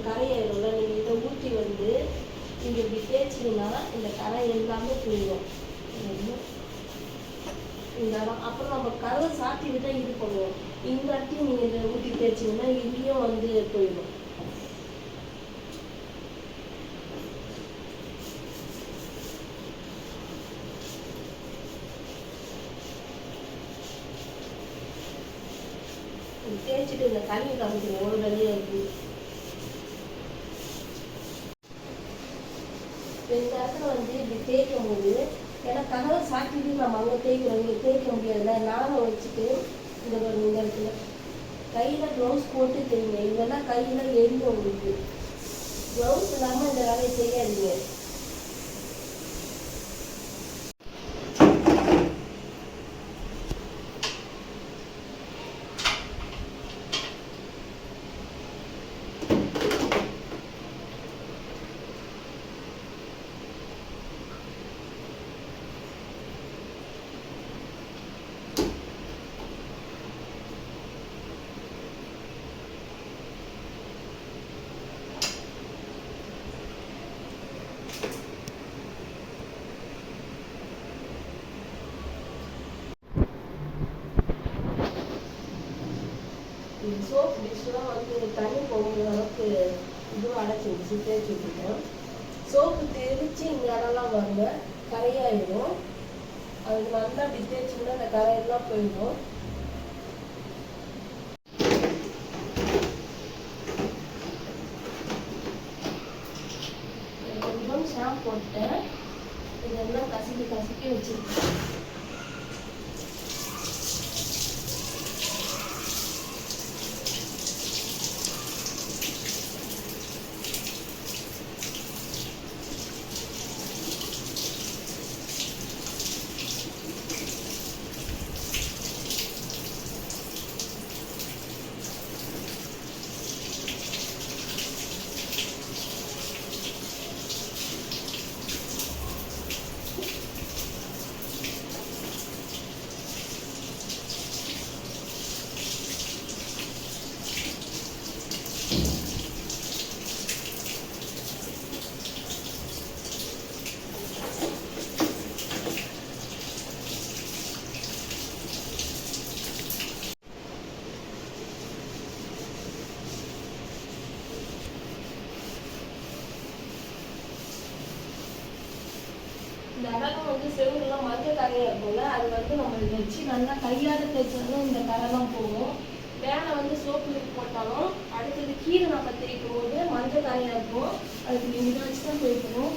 கரையாயிரும்ல, நீங்கள் இதை ஊற்றி வந்து நீங்கள் இப்படி தேய்ச்சிங்கன்னா இந்த கரை எல்லாமே போயிடும். இந்த இடம் அப்புறம் நம்ம கதவை சாத்திட்டு தான் இது பண்ணுவோம். இந்த இடத்தையும் நீங்கள் இதை ஊற்றி தேய்ச்சிங்கன்னா இங்கேயும் வந்து போயிடும். தேய்ச்சிட்டு இந்த தண்ணி காமிக்கணும் ஒரு வேலையாக இருக்குது. இந்த இடத்துல வந்து இப்படி தேய்க்கும் போது ஏன்னா கதவை சாத்திட்டு நம்ம அங்கே தேய்க்கிறோம், இங்கே தேய்க்க முடியாதுல்ல. நானும் வச்சுட்டு இந்த இடத்துல கையில் க்ளவுஸ் போட்டு தேய்ங்க. இதெல்லாம் கையில் எரியும் உங்களுக்கு. க்ளவுஸ் இல்லாமல் இந்த வேலையை செய்யாதீங்க. சோப் டிஷ்லாம் வந்து தண்ணி போகிற அளவுக்கு இதுவும் அடைச்சிருச்சு, தேய்ச்சி விட்டுட்டேன். சோப்பு தெரிச்சு இங்கே இடம்லாம் வருங்க, கரையாயிடும். அதுக்கு நல்லா அப்படி தேய்ச்சிங்கன்னா அந்த கரையெல்லாம் போயிடும். கொஞ்சம் ஷாம்பு போட்டேன். இதெல்லாம் கசக்கி வச்சுருக்கேன். இந்த அடகம் வந்து செவுரெல்லாம் மஞ்சள் கரையாக இருக்கும்ல, அது வந்து நம்ம இதை வச்சு நல்லா கையால் தேய்ச்சாலும் இந்த கரைலாம் போகும். மேலே வந்து சோப்பு போட்டாலும் அடுத்தது கீரை நம்ம தேய்க்கும் போது மஞ்சள் கரையாக இருக்கும். அதுக்கு இதை வச்சு தான் தேய்க்கணும்.